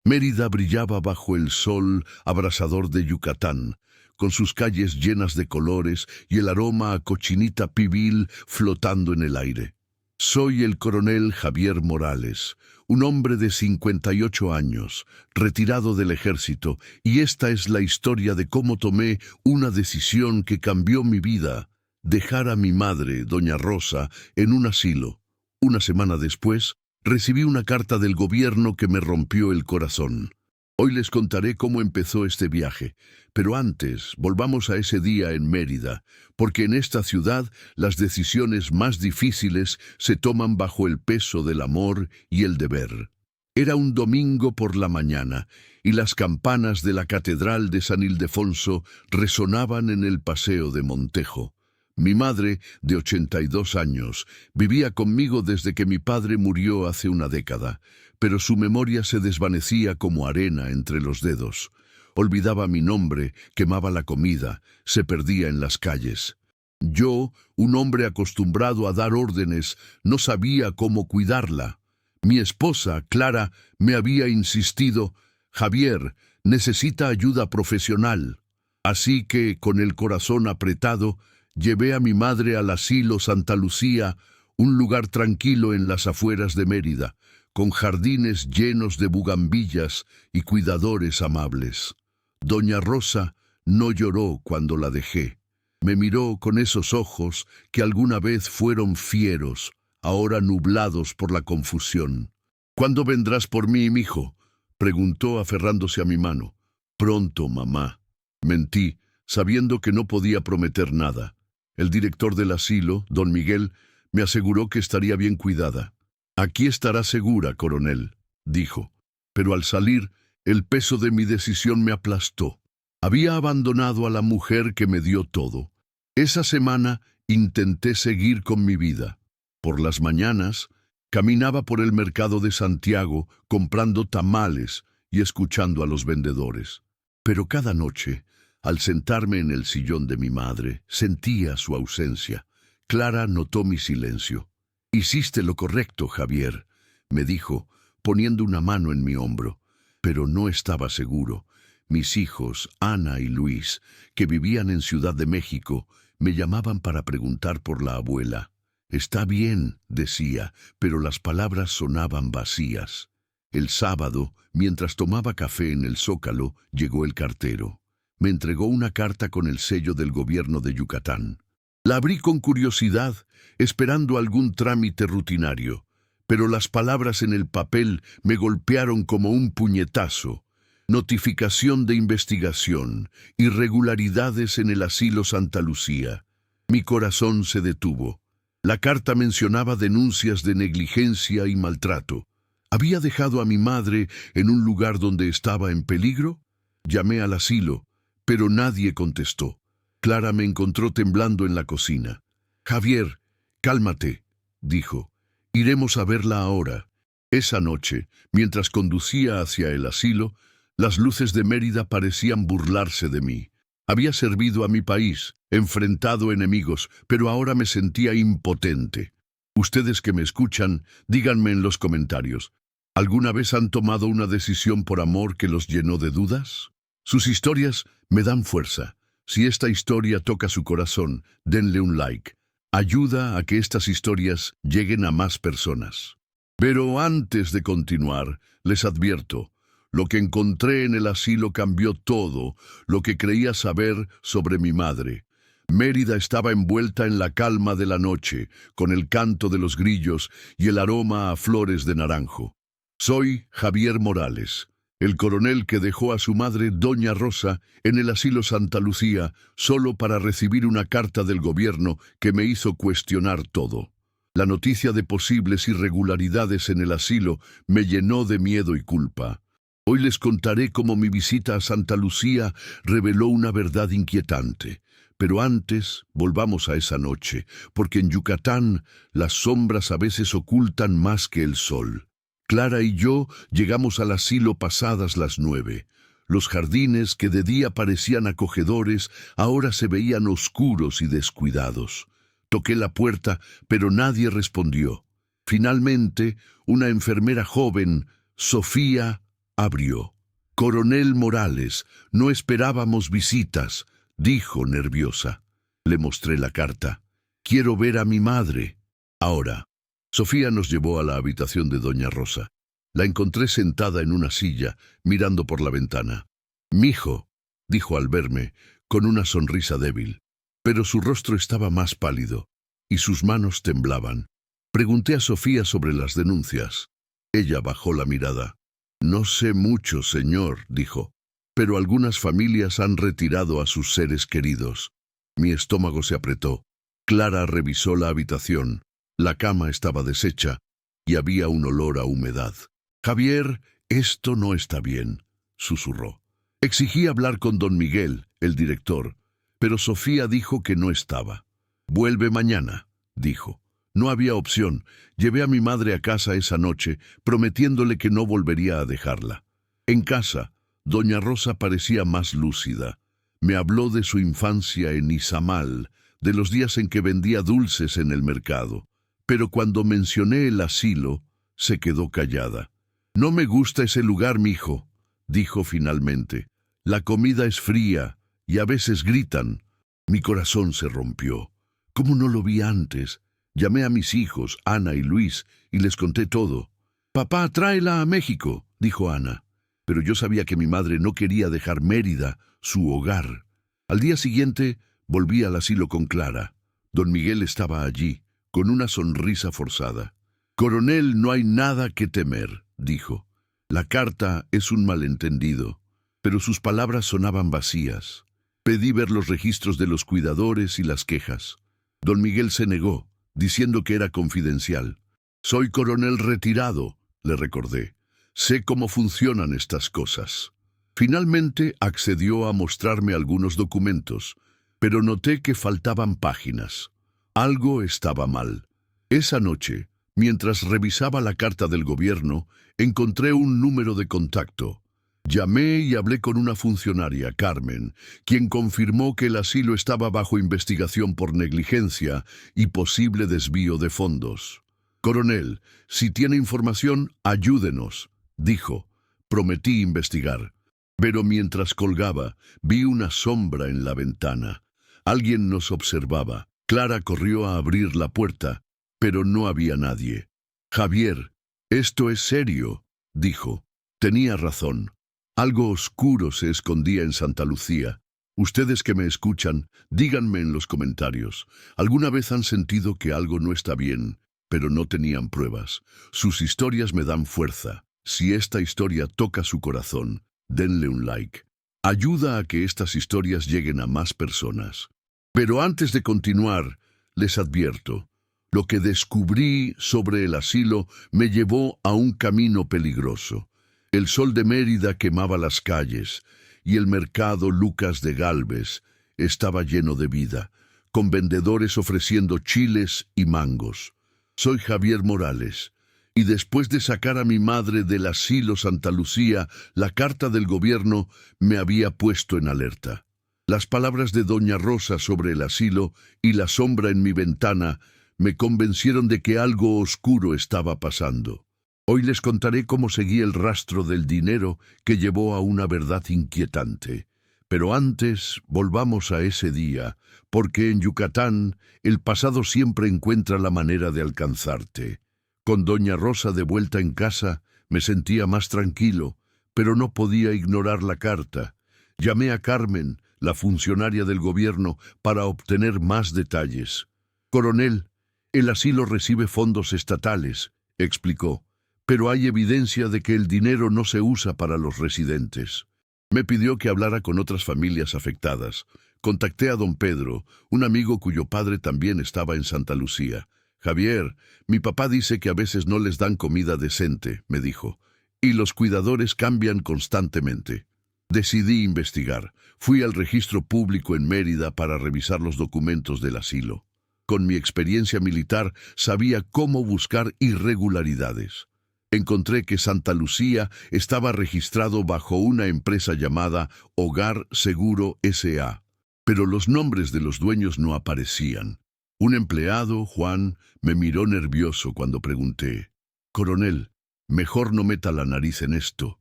Mérida brillaba bajo el sol abrasador de Yucatán, con sus calles llenas de colores y el aroma a cochinita pibil flotando en el aire. Soy el coronel Javier Morales, un hombre de 58 años, retirado del ejército, y esta es la historia de cómo tomé una decisión que cambió mi vida: dejar a mi madre, doña Rosa, en un asilo. Una semana después, recibí una carta del gobierno que me rompió el corazón. Hoy les contaré cómo empezó este viaje, pero antes volvamos a ese día en Mérida, porque en esta ciudad las decisiones más difíciles se toman bajo el peso del amor y el deber. Era un domingo por la mañana, y las campanas de la Catedral de San Ildefonso resonaban en el Paseo de Montejo. Mi madre, de 82 años, vivía conmigo desde que mi padre murió hace una década, pero su memoria se desvanecía como arena entre los dedos. Olvidaba mi nombre, quemaba la comida, se perdía en las calles. Yo, un hombre acostumbrado a dar órdenes, no sabía cómo cuidarla. Mi esposa, Clara, me había insistido: «Javier, necesita ayuda profesional». Así que, con el corazón apretado, llevé a mi madre al asilo Santa Lucía, un lugar tranquilo en las afueras de Mérida, con jardines llenos de bugambillas y cuidadores amables. Doña Rosa no lloró cuando la dejé. Me miró con esos ojos que alguna vez fueron fieros, ahora nublados por la confusión. «¿Cuándo vendrás por mí, mijo?», preguntó aferrándose a mi mano. «Pronto, mamá». Mentí, sabiendo que no podía prometer nada. El director del asilo, don Miguel, me aseguró que estaría bien cuidada. «Aquí estará segura, coronel», dijo. Pero al salir, el peso de mi decisión me aplastó. Había abandonado a la mujer que me dio todo. Esa semana intenté seguir con mi vida. Por las mañanas, caminaba por el mercado de Santiago comprando tamales y escuchando a los vendedores. Pero cada noche, al sentarme en el sillón de mi madre, sentía su ausencia. Clara notó mi silencio. «Hiciste lo correcto, Javier», me dijo, poniendo una mano en mi hombro. Pero no estaba seguro. Mis hijos, Ana y Luis, que vivían en Ciudad de México, me llamaban para preguntar por la abuela. «Está bien», decía, pero las palabras sonaban vacías. El sábado, mientras tomaba café en el Zócalo, llegó el cartero. Me entregó una carta con el sello del gobierno de Yucatán. La abrí con curiosidad, esperando algún trámite rutinario, pero las palabras en el papel me golpearon como un puñetazo. «Notificación de investigación, irregularidades en el asilo Santa Lucía». Mi corazón se detuvo. La carta mencionaba denuncias de negligencia y maltrato. ¿Había dejado a mi madre en un lugar donde estaba en peligro? Llamé al asilo, pero nadie contestó. Clara me encontró temblando en la cocina. «Javier, cálmate», dijo. «Iremos a verla ahora». Esa noche, mientras conducía hacia el asilo, las luces de Mérida parecían burlarse de mí. Había servido a mi país, enfrentado enemigos, pero ahora me sentía impotente. Ustedes que me escuchan, díganme en los comentarios, ¿alguna vez han tomado una decisión por amor que los llenó de dudas? Sus historias me dan fuerza. Si esta historia toca su corazón, denle un like. Ayuda a que estas historias lleguen a más personas. Pero antes de continuar, les advierto, lo que encontré en el asilo cambió todo lo que creía saber sobre mi madre. Mérida estaba envuelta en la calma de la noche, con el canto de los grillos y el aroma a flores de naranjo. Soy Javier Morales, el coronel que dejó a su madre, doña Rosa, en el asilo Santa Lucía, solo para recibir una carta del gobierno que me hizo cuestionar todo. La noticia de posibles irregularidades en el asilo me llenó de miedo y culpa. Hoy les contaré cómo mi visita a Santa Lucía reveló una verdad inquietante. Pero antes, volvamos a esa noche, porque en Yucatán las sombras a veces ocultan más que el sol. Clara y yo llegamos al asilo pasadas las 9. Los jardines que de día parecían acogedores ahora se veían oscuros y descuidados. Toqué la puerta, pero nadie respondió. Finalmente, una enfermera joven, Sofía, abrió. «Coronel Morales, no esperábamos visitas», dijo nerviosa. Le mostré la carta. «Quiero ver a mi madre». Ahora. Sofía nos llevó a la habitación de doña Rosa. La encontré sentada en una silla, mirando por la ventana. «Mijo», dijo al verme, con una sonrisa débil. Pero su rostro estaba más pálido, y sus manos temblaban. Pregunté a Sofía sobre las denuncias. Ella bajó la mirada. «No sé mucho, señor», dijo, «pero algunas familias han retirado a sus seres queridos». Mi estómago se apretó. Clara revisó la habitación. La cama estaba deshecha y había un olor a humedad. «Javier, esto no está bien», susurró. Exigí hablar con don Miguel, el director, pero Sofía dijo que no estaba. «Vuelve mañana», dijo. No había opción. Llevé a mi madre a casa esa noche, prometiéndole que no volvería a dejarla. En casa, doña Rosa parecía más lúcida. Me habló de su infancia en Izamal, de los días en que vendía dulces en el mercado. Pero cuando mencioné el asilo, se quedó callada. «No me gusta ese lugar, mijo», dijo finalmente. «La comida es fría y a veces gritan». Mi corazón se rompió. ¿Cómo no lo vi antes? Llamé a mis hijos, Ana y Luis, y les conté todo. «Papá, tráela a México», dijo Ana. Pero yo sabía que mi madre no quería dejar Mérida, su hogar. Al día siguiente, volví al asilo con Clara. Don Miguel estaba allí, con una sonrisa forzada. «Coronel, no hay nada que temer», dijo. «La carta es un malentendido». Pero sus palabras sonaban vacías. Pedí ver los registros de los cuidadores y las quejas. Don Miguel se negó, diciendo que era confidencial. «Soy coronel retirado», le recordé. «Sé cómo funcionan estas cosas». Finalmente accedió a mostrarme algunos documentos, pero noté que faltaban páginas. Algo estaba mal. Esa noche, mientras revisaba la carta del gobierno, encontré un número de contacto. Llamé y hablé con una funcionaria, Carmen, quien confirmó que el asilo estaba bajo investigación por negligencia y posible desvío de fondos. «Coronel, si tiene información, ayúdenos», dijo. Prometí investigar. Pero mientras colgaba, vi una sombra en la ventana. Alguien nos observaba. Clara corrió a abrir la puerta, pero no había nadie. «Javier, esto es serio», dijo. Tenía razón. Algo oscuro se escondía en Santa Lucía. Ustedes que me escuchan, díganme en los comentarios. ¿Alguna vez han sentido que algo no está bien, pero no tenían pruebas? Sus historias me dan fuerza. Si esta historia toca su corazón, denle un like. Ayuda a que estas historias lleguen a más personas. Pero antes de continuar, les advierto, lo que descubrí sobre el asilo me llevó a un camino peligroso. El sol de Mérida quemaba las calles, y el mercado Lucas de Gálvez estaba lleno de vida, con vendedores ofreciendo chiles y mangos. Soy Javier Morales, y después de sacar a mi madre del asilo Santa Lucía, la carta del gobierno me había puesto en alerta. Las palabras de doña Rosa sobre el asilo y la sombra en mi ventana me convencieron de que algo oscuro estaba pasando. Hoy les contaré cómo seguí el rastro del dinero que llevó a una verdad inquietante. Pero antes, volvamos a ese día, porque en Yucatán el pasado siempre encuentra la manera de alcanzarte. Con doña Rosa de vuelta en casa, me sentía más tranquilo, pero no podía ignorar la carta. Llamé a Carmen, la funcionaria del gobierno, para obtener más detalles. «Coronel, el asilo recibe fondos estatales», explicó. «Pero hay evidencia de que el dinero no se usa para los residentes». Me pidió que hablara con otras familias afectadas. Contacté a don Pedro, un amigo cuyo padre también estaba en Santa Lucía. «Javier, mi papá dice que a veces no les dan comida decente», me dijo, «y los cuidadores cambian constantemente». Decidí investigar. Fui al registro público en Mérida para revisar los documentos del asilo. Con mi experiencia militar sabía cómo buscar irregularidades. Encontré que Santa Lucía estaba registrado bajo una empresa llamada Hogar Seguro S.A., pero los nombres de los dueños no aparecían. Un empleado, Juan, me miró nervioso cuando pregunté: «Coronel, mejor no meta la nariz en esto».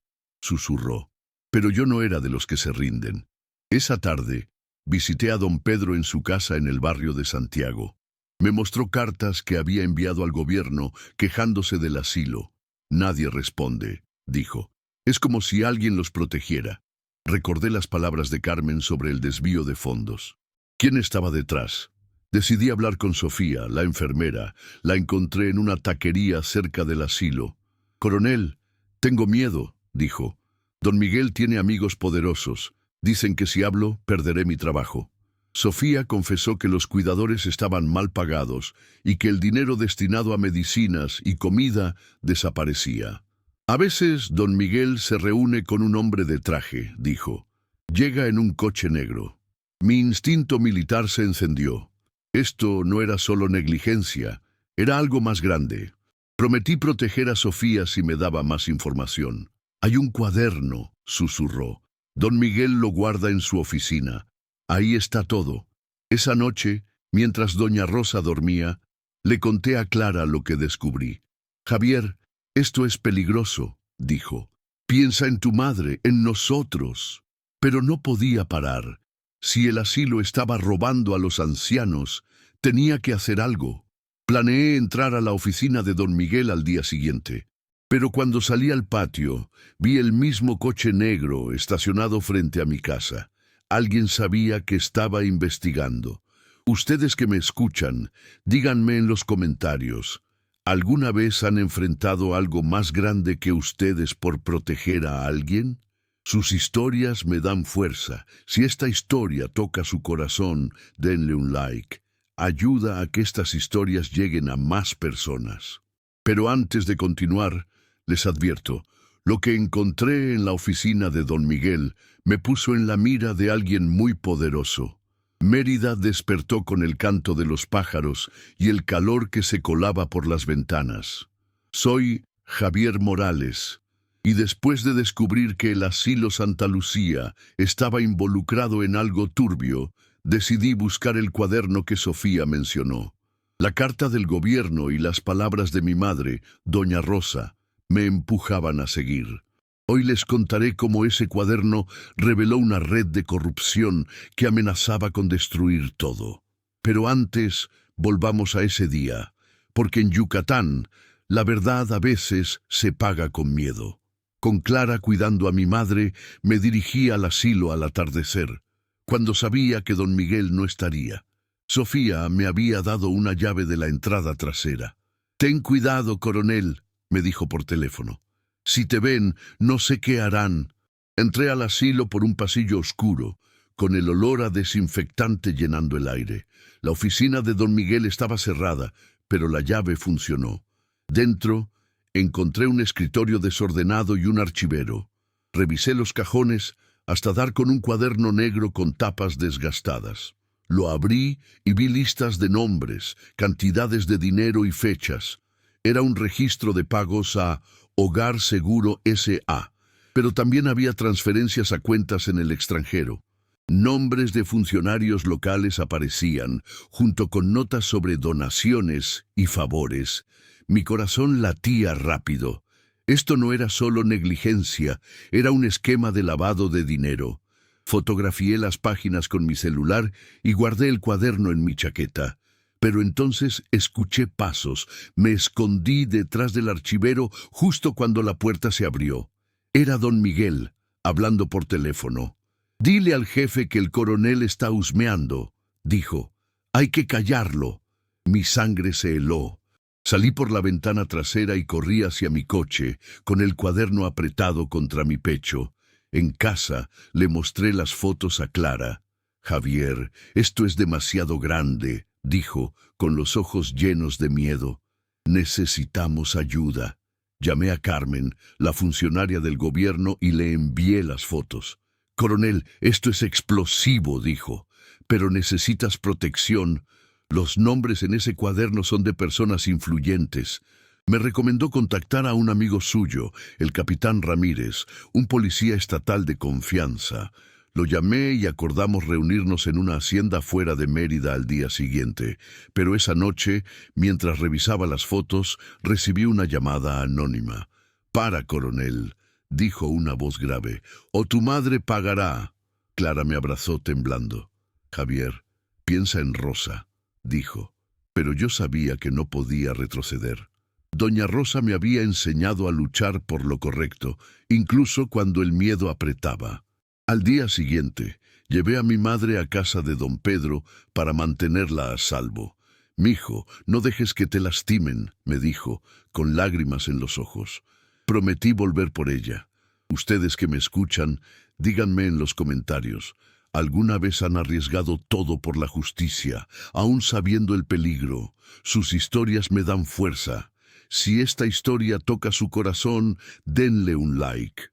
susurró. Pero yo no era de los que se rinden. Esa tarde, visité a don Pedro en su casa en el barrio de Santiago. Me mostró cartas que había enviado al gobierno quejándose del asilo. Nadie responde, dijo. Es como si alguien los protegiera. Recordé las palabras de Carmen sobre el desvío de fondos. ¿Quién estaba detrás? Decidí hablar con Sofía, la enfermera. La encontré en una taquería cerca del asilo. Coronel, tengo miedo, dijo. Don Miguel tiene amigos poderosos. Dicen que si hablo, perderé mi trabajo. Sofía confesó que los cuidadores estaban mal pagados y que el dinero destinado a medicinas y comida desaparecía. A veces don Miguel se reúne con un hombre de traje, dijo. Llega en un coche negro. Mi instinto militar se encendió. Esto no era solo negligencia, era algo más grande. Prometí proteger a Sofía si me daba más información. Hay un cuaderno, susurró. Don Miguel lo guarda en su oficina. Ahí está todo. Esa noche, mientras doña Rosa dormía, le conté a Clara lo que descubrí. Javier, esto es peligroso, dijo. Piensa en tu madre, en nosotros. Pero no podía parar. Si el asilo estaba robando a los ancianos, tenía que hacer algo. Planeé entrar a la oficina de don Miguel al día siguiente. Pero cuando salí al patio, vi el mismo coche negro estacionado frente a mi casa. Alguien sabía que estaba investigando. Ustedes que me escuchan, díganme en los comentarios, ¿alguna vez han enfrentado algo más grande que ustedes por proteger a alguien? Sus historias me dan fuerza. Si esta historia toca su corazón, denle un like. Ayuda a que estas historias lleguen a más personas. Pero antes de continuar, les advierto, lo que encontré en la oficina de don Miguel me puso en la mira de alguien muy poderoso. Mérida despertó con el canto de los pájaros y el calor que se colaba por las ventanas. Soy Javier Morales, y después de descubrir que el asilo Santa Lucía estaba involucrado en algo turbio, decidí buscar el cuaderno que Sofía mencionó. La carta del gobierno y las palabras de mi madre, doña Rosa, me empujaban a seguir. Hoy les contaré cómo ese cuaderno reveló una red de corrupción que amenazaba con destruir todo. Pero antes, volvamos a ese día, porque en Yucatán, la verdad a veces se paga con miedo. Con Clara cuidando a mi madre, me dirigí al asilo al atardecer, cuando sabía que don Miguel no estaría. Sofía me había dado una llave de la entrada trasera. «Ten cuidado, coronel», me dijo por teléfono. «Si te ven, no sé qué harán». Entré al asilo por un pasillo oscuro, con el olor a desinfectante llenando el aire. La oficina de don Miguel estaba cerrada, pero la llave funcionó. Dentro, encontré un escritorio desordenado y un archivero. Revisé los cajones hasta dar con un cuaderno negro con tapas desgastadas. Lo abrí y vi listas de nombres, cantidades de dinero y fechas. Era un registro de pagos a Hogar Seguro S.A., pero también había transferencias a cuentas en el extranjero. Nombres de funcionarios locales aparecían, junto con notas sobre donaciones y favores. Mi corazón latía rápido. Esto no era solo negligencia, era un esquema de lavado de dinero. Fotografié las páginas con mi celular y guardé el cuaderno en mi chaqueta. Pero entonces escuché pasos. Me escondí detrás del archivero justo cuando la puerta se abrió. Era don Miguel, hablando por teléfono. «Dile al jefe que el coronel está husmeando», dijo. «Hay que callarlo». Mi sangre se heló. Salí por la ventana trasera y corrí hacia mi coche, con el cuaderno apretado contra mi pecho. En casa le mostré las fotos a Clara. «Javier, esto es demasiado grande», dijo, con los ojos llenos de miedo. «Necesitamos ayuda». Llamé a Carmen, la funcionaria del gobierno, y le envié las fotos. «Coronel, esto es explosivo», dijo, «pero necesitas protección. Los nombres en ese cuaderno son de personas influyentes». Me recomendó contactar a un amigo suyo, el capitán Ramírez, un policía estatal de confianza. Lo llamé y acordamos reunirnos en una hacienda fuera de Mérida al día siguiente, pero esa noche, mientras revisaba las fotos, recibí una llamada anónima. «Para, coronel. dijo una voz grave, o tu madre pagará. Clara me abrazó temblando. Javier, piensa en Rosa, dijo, pero yo sabía que no podía retroceder. Doña Rosa me había enseñado a luchar por lo correcto, incluso cuando el miedo apretaba. Al día siguiente, llevé a mi madre a casa de don Pedro para mantenerla a salvo. «Mijo, no dejes que te lastimen», me dijo, con lágrimas en los ojos. Prometí volver por ella. Ustedes que me escuchan, díganme en los comentarios, ¿alguna vez han arriesgado todo por la justicia, aún sabiendo el peligro? Sus historias me dan fuerza. Si esta historia toca su corazón, denle un like.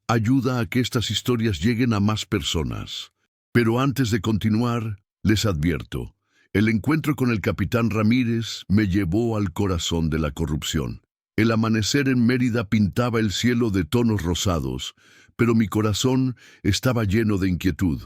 Ayuda a que estas historias lleguen a más personas. Pero antes de continuar, les advierto, el encuentro con el capitán Ramírez me llevó al corazón de la corrupción. El amanecer en Mérida pintaba el cielo de tonos rosados, pero mi corazón estaba lleno de inquietud.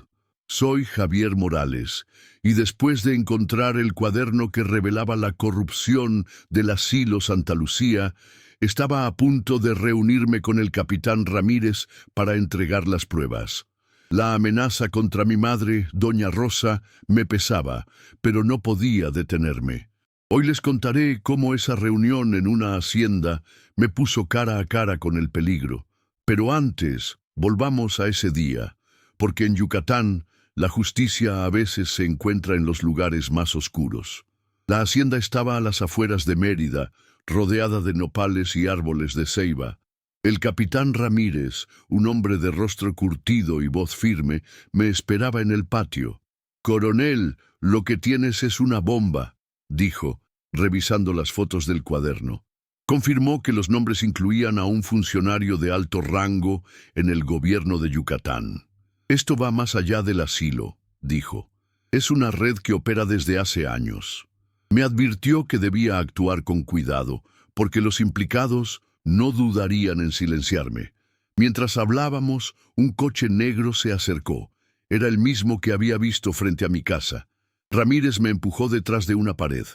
Soy Javier Morales, y después de encontrar el cuaderno que revelaba la corrupción del asilo Santa Lucía, estaba a punto de reunirme con el capitán Ramírez para entregar las pruebas. La amenaza contra mi madre, doña Rosa, me pesaba, pero no podía detenerme. Hoy les contaré cómo esa reunión en una hacienda me puso cara a cara con el peligro. Pero antes, volvamos a ese día, porque en Yucatán la justicia a veces se encuentra en los lugares más oscuros. La hacienda estaba a las afueras de Mérida, rodeada de nopales y árboles de ceiba. El capitán Ramírez, un hombre de rostro curtido y voz firme, me esperaba en el patio. «Coronel, lo que tienes es una bomba», dijo, revisando las fotos del cuaderno. Confirmó que los nombres incluían a un funcionario de alto rango en el gobierno de Yucatán. «Esto va más allá del asilo», dijo. «Es una red que opera desde hace años». Me advirtió que debía actuar con cuidado, porque los implicados no dudarían en silenciarme. Mientras hablábamos, un coche negro se acercó. Era el mismo que había visto frente a mi casa. Ramírez me empujó detrás de una pared.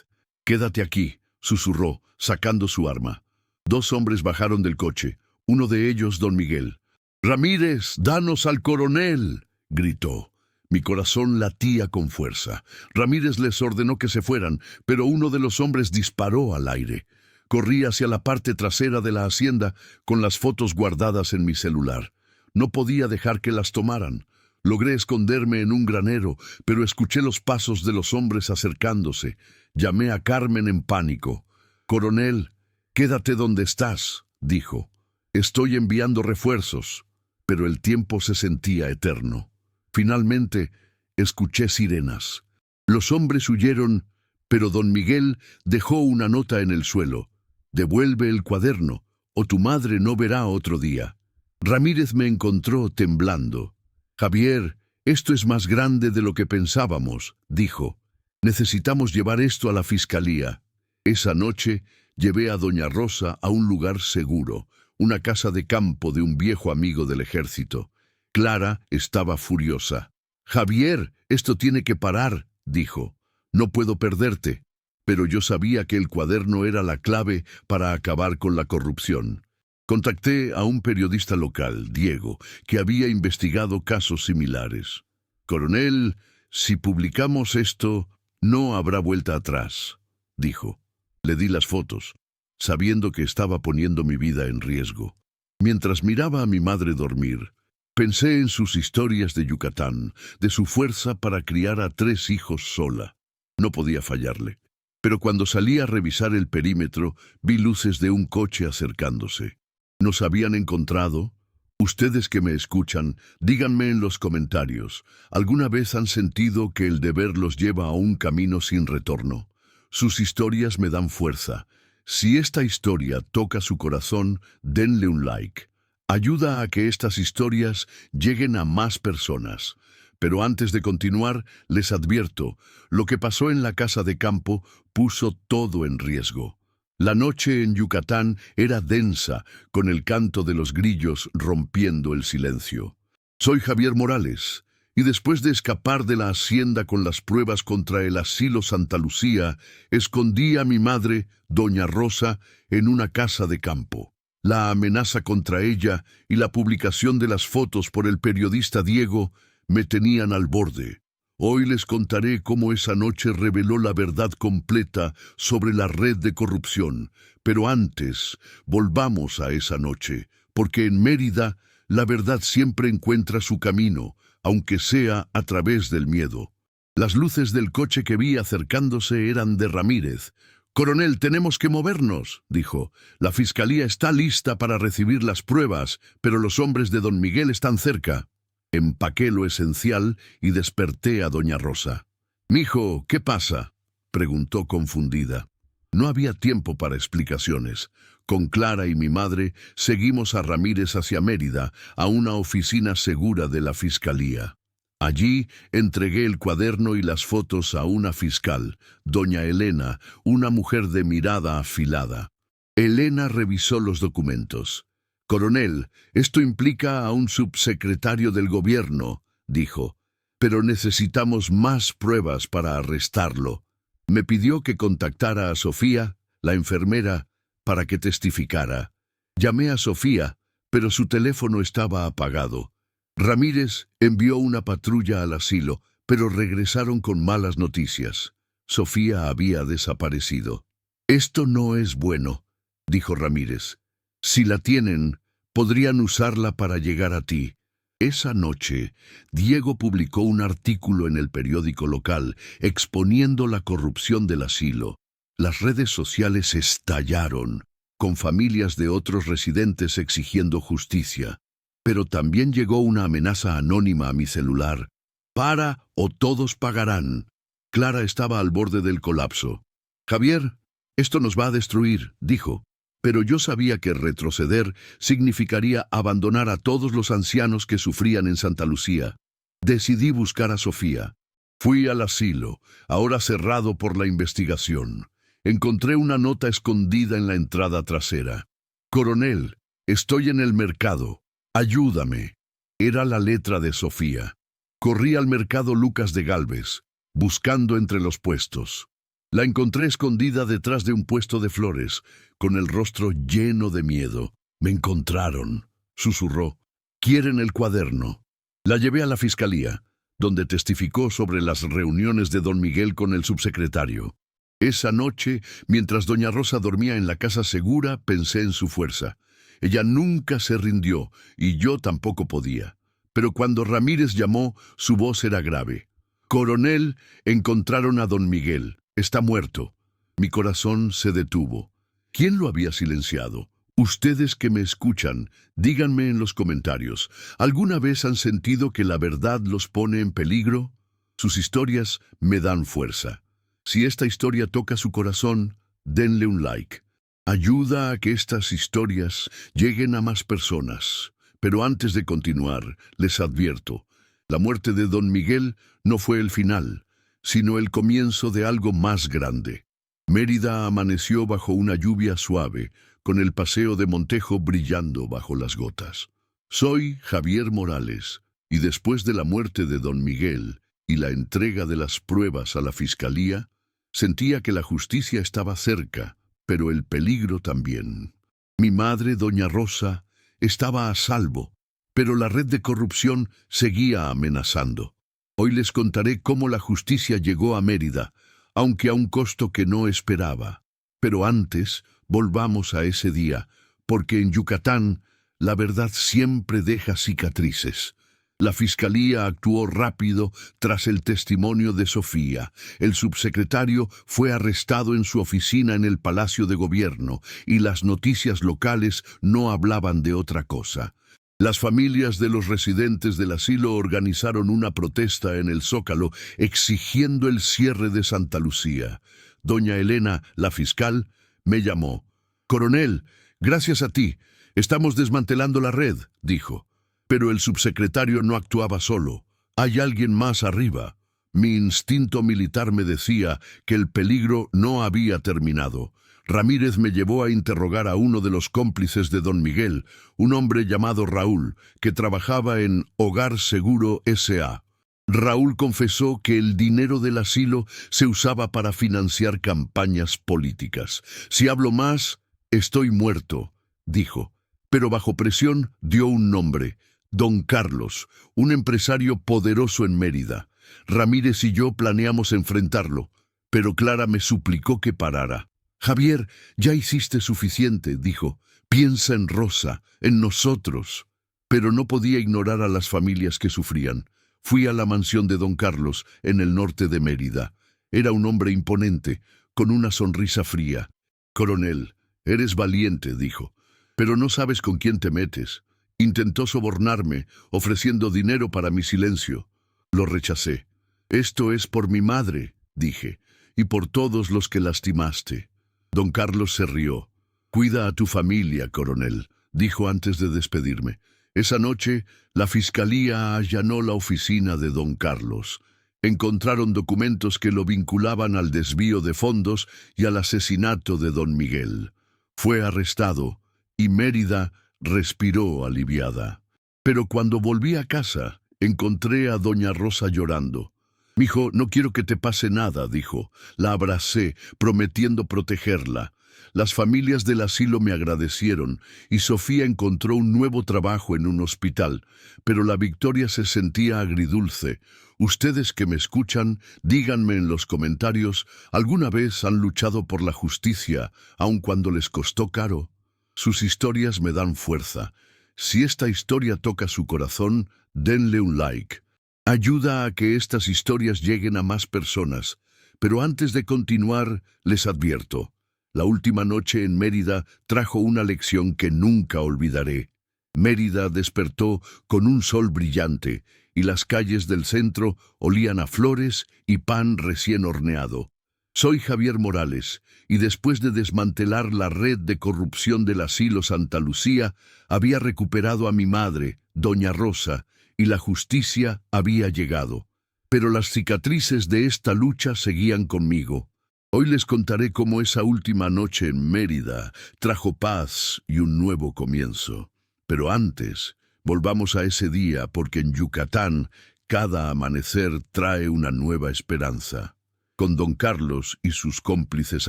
«Quédate aquí», susurró, sacando su arma. Dos hombres bajaron del coche, uno de ellos don Miguel. «Ramírez, danos al coronel», gritó. Mi corazón latía con fuerza. Ramírez les ordenó que se fueran, pero uno de los hombres disparó al aire. Corrí hacia la parte trasera de la hacienda con las fotos guardadas en mi celular. No podía dejar que las tomaran. Logré esconderme en un granero, pero escuché los pasos de los hombres acercándose. Llamé a Carmen en pánico. «Coronel, quédate donde estás», dijo. «Estoy enviando refuerzos». Pero el tiempo se sentía eterno. Finalmente, escuché sirenas. Los hombres huyeron, pero don Miguel dejó una nota en el suelo. «Devuelve el cuaderno, o tu madre no verá otro día». Ramírez me encontró temblando. «Javier, esto es más grande de lo que pensábamos», dijo. «Necesitamos llevar esto a la fiscalía». Esa noche llevé a doña Rosa a un lugar seguro, una casa de campo de un viejo amigo del ejército. Clara estaba furiosa. «Javier, esto tiene que parar», dijo. «No puedo perderte». Pero yo sabía que el cuaderno era la clave para acabar con la corrupción. Contacté a un periodista local, Diego, que había investigado casos similares. «Coronel, si publicamos esto, no habrá vuelta atrás», dijo. Le di las fotos, sabiendo que estaba poniendo mi vida en riesgo. Mientras miraba a mi madre dormir, pensé en sus historias de Yucatán, de su fuerza para criar a 3 hijos sola. No podía fallarle. Pero cuando salí a revisar el perímetro, vi luces de un coche acercándose. ¿Nos habían encontrado? Ustedes que me escuchan, díganme en los comentarios, ¿alguna vez han sentido que el deber los lleva a un camino sin retorno? Sus historias me dan fuerza. Si esta historia toca su corazón, denle un like. Ayuda a que estas historias lleguen a más personas. Pero antes de continuar, les advierto, lo que pasó en la casa de campo puso todo en riesgo. La noche en Yucatán era densa, con el canto de los grillos rompiendo el silencio. Soy Javier Morales, y después de escapar de la hacienda con las pruebas contra el asilo Santa Lucía, escondí a mi madre, doña Rosa, en una casa de campo. La amenaza contra ella y la publicación de las fotos por el periodista Diego me tenían al borde. Hoy les contaré cómo esa noche reveló la verdad completa sobre la red de corrupción. Pero antes, volvamos a esa noche, porque en Mérida la verdad siempre encuentra su camino, aunque sea a través del miedo. Las luces del coche que vi acercándose eran de Ramírez. «Coronel, tenemos que movernos», dijo. «La fiscalía está lista para recibir las pruebas, pero los hombres de don Miguel están cerca». Empaqué lo esencial y desperté a doña Rosa. «Mijo, ¿qué pasa?», preguntó confundida. No había tiempo para explicaciones. Con Clara y mi madre seguimos a Ramírez hacia Mérida, a una oficina segura de la fiscalía. Allí entregué el cuaderno y las fotos a una fiscal, doña Elena, una mujer de mirada afilada. Elena revisó los documentos. «Coronel, esto implica a un subsecretario del gobierno», dijo, «pero necesitamos más pruebas para arrestarlo». Me pidió que contactara a Sofía, la enfermera, para que testificara. Llamé a Sofía, pero su teléfono estaba apagado. Ramírez envió una patrulla al asilo, pero regresaron con malas noticias. Sofía había desaparecido. «Esto no es bueno», dijo Ramírez. «Si la tienen, podrían usarla para llegar a ti». Esa noche, Diego publicó un artículo en el periódico local exponiendo la corrupción del asilo. Las redes sociales estallaron, con familias de otros residentes exigiendo justicia. Pero también llegó una amenaza anónima a mi celular. «Para o todos pagarán». Clara estaba al borde del colapso. «Javier, esto nos va a destruir», dijo. Pero yo sabía que retroceder significaría abandonar a todos los ancianos que sufrían en Santa Lucía. Decidí buscar a Sofía. Fui al asilo, ahora cerrado por la investigación. Encontré una nota escondida en la entrada trasera. «Coronel, estoy en el mercado. Ayúdame». Era la letra de Sofía. Corrí al mercado Lucas de Gálvez, buscando entre los puestos. La encontré escondida detrás de un puesto de flores, con el rostro lleno de miedo. «Me encontraron», susurró. «Quieren el cuaderno». La llevé a la fiscalía, donde testificó sobre las reuniones de don Miguel con el subsecretario. Esa noche, mientras doña Rosa dormía en la casa segura, pensé en su fuerza. Ella nunca se rindió, y yo tampoco podía. Pero cuando Ramírez llamó, su voz era grave. «Coronel, encontraron a don Miguel. Está muerto». Mi corazón se detuvo. ¿Quién lo había silenciado? Ustedes que me escuchan, díganme en los comentarios, ¿alguna vez han sentido que la verdad los pone en peligro? Sus historias me dan fuerza. Si esta historia toca su corazón, denle un like. Ayuda a que estas historias lleguen a más personas. Pero antes de continuar, les advierto, la muerte de don Miguel no fue el final, sino el comienzo de algo más grande. Mérida amaneció bajo una lluvia suave, con el paseo de Montejo brillando bajo las gotas. Soy Javier Morales, y después de la muerte de don Miguel y la entrega de las pruebas a la fiscalía, sentía que la justicia estaba cerca, pero el peligro también. Mi madre, doña Rosa, estaba a salvo, pero la red de corrupción seguía amenazando. Hoy les contaré cómo la justicia llegó a Mérida, aunque a un costo que no esperaba. Pero antes, volvamos a ese día, porque en Yucatán la verdad siempre deja cicatrices. La fiscalía actuó rápido tras el testimonio de Sofía. El subsecretario fue arrestado en su oficina en el Palacio de Gobierno, y las noticias locales no hablaban de otra cosa. Las familias de los residentes del asilo organizaron una protesta en el Zócalo exigiendo el cierre de Santa Lucía. Doña Elena, la fiscal, me llamó. «Coronel, gracias a ti, estamos desmantelando la red», dijo. Pero el subsecretario no actuaba solo. «Hay alguien más arriba». Mi instinto militar me decía que el peligro no había terminado. Ramírez me llevó a interrogar a uno de los cómplices de don Miguel, un hombre llamado Raúl, que trabajaba en Hogar Seguro S.A. Raúl confesó que el dinero del asilo se usaba para financiar campañas políticas. «Si hablo más, estoy muerto», dijo, pero bajo presión dio un nombre: Don Carlos, un empresario poderoso en Mérida. Ramírez y yo planeamos enfrentarlo, pero Clara me suplicó que parara. Javier, ya hiciste suficiente, dijo. Piensa en Rosa, en nosotros. Pero no podía ignorar a las familias que sufrían. Fui a la mansión de Don Carlos, en el norte de Mérida. Era un hombre imponente, con una sonrisa fría. Coronel, eres valiente, dijo, pero no sabes con quién te metes. Intentó sobornarme, ofreciendo dinero para mi silencio. Lo rechacé. Esto es por mi madre, dije, y por todos los que lastimaste. Don Carlos se rió. Cuida a tu familia, coronel, dijo antes de despedirme. Esa noche, la fiscalía allanó la oficina de don Carlos. Encontraron documentos que lo vinculaban al desvío de fondos y al asesinato de don Miguel. Fue arrestado y Mérida respiró aliviada. Pero cuando volví a casa, encontré a doña Rosa llorando. «Mijo, no quiero que te pase nada», dijo. La abracé, prometiendo protegerla. Las familias del asilo me agradecieron y Sofía encontró un nuevo trabajo en un hospital, pero la victoria se sentía agridulce. Ustedes que me escuchan, díganme en los comentarios, ¿alguna vez han luchado por la justicia, aun cuando les costó caro? Sus historias me dan fuerza. Si esta historia toca su corazón, denle un like. Ayuda a que estas historias lleguen a más personas. Pero antes de continuar, les advierto. La última noche en Mérida trajo una lección que nunca olvidaré. Mérida despertó con un sol brillante y las calles del centro olían a flores y pan recién horneado. Soy Javier Morales y después de desmantelar la red de corrupción del asilo Santa Lucía, había recuperado a mi madre, doña Rosa, y la justicia había llegado. Pero las cicatrices de esta lucha seguían conmigo. Hoy les contaré cómo esa última noche en Mérida trajo paz y un nuevo comienzo. Pero antes, volvamos a ese día porque en Yucatán cada amanecer trae una nueva esperanza. Con don Carlos y sus cómplices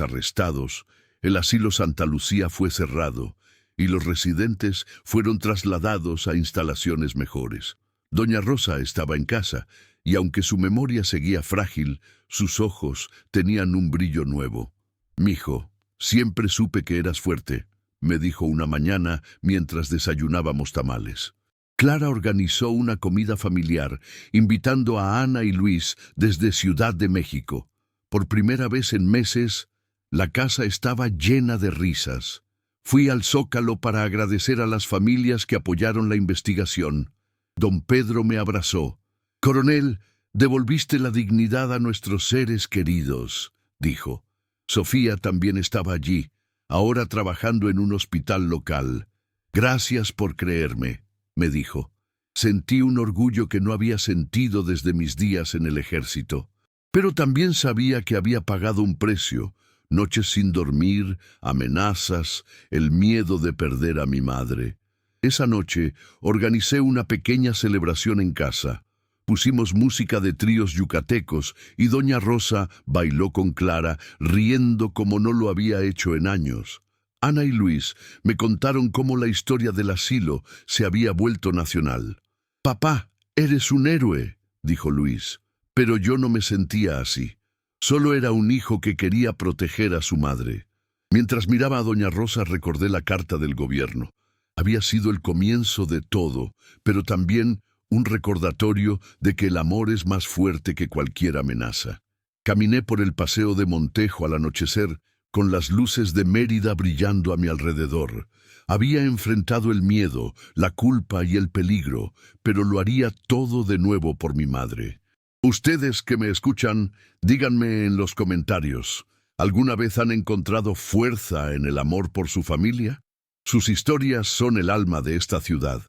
arrestados, el asilo Santa Lucía fue cerrado y los residentes fueron trasladados a instalaciones mejores. Doña Rosa estaba en casa y aunque su memoria seguía frágil, sus ojos tenían un brillo nuevo. «Mijo, siempre supe que eras fuerte», me dijo una mañana mientras desayunábamos tamales. Clara organizó una comida familiar, invitando a Ana y Luis desde Ciudad de México. Por primera vez en meses, la casa estaba llena de risas. Fui al Zócalo para agradecer a las familias que apoyaron la investigación. Don Pedro me abrazó. «Coronel, devolviste la dignidad a nuestros seres queridos», dijo. Sofía también estaba allí, ahora trabajando en un hospital local. «Gracias por creerme», me dijo. Sentí un orgullo que no había sentido desde mis días en el ejército. Pero también sabía que había pagado un precio, noches sin dormir, amenazas, el miedo de perder a mi madre. Esa noche organicé una pequeña celebración en casa. Pusimos música de tríos yucatecos y doña Rosa bailó con Clara, riendo como no lo había hecho en años. Ana y Luis me contaron cómo la historia del asilo se había vuelto nacional. «Papá, eres un héroe», dijo Luis. Pero yo no me sentía así. Solo era un hijo que quería proteger a su madre. Mientras miraba a doña Rosa recordé la carta del gobierno. Había sido el comienzo de todo, pero también un recordatorio de que el amor es más fuerte que cualquier amenaza. Caminé por el paseo de Montejo al anochecer, con las luces de Mérida brillando a mi alrededor. Había enfrentado el miedo, la culpa y el peligro, pero lo haría todo de nuevo por mi madre. Ustedes que me escuchan, díganme en los comentarios, ¿alguna vez han encontrado fuerza en el amor por su familia? Sus historias son el alma de esta ciudad.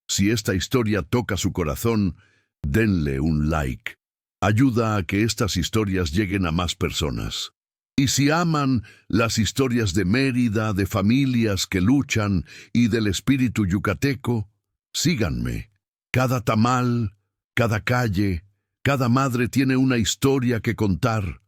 Si esta historia toca su corazón, denle un like. Ayuda a que estas historias lleguen a más personas. Y si aman las historias de Mérida, de familias que luchan y del espíritu yucateco, síganme. Cada tamal, cada calle, cada madre tiene una historia que contar.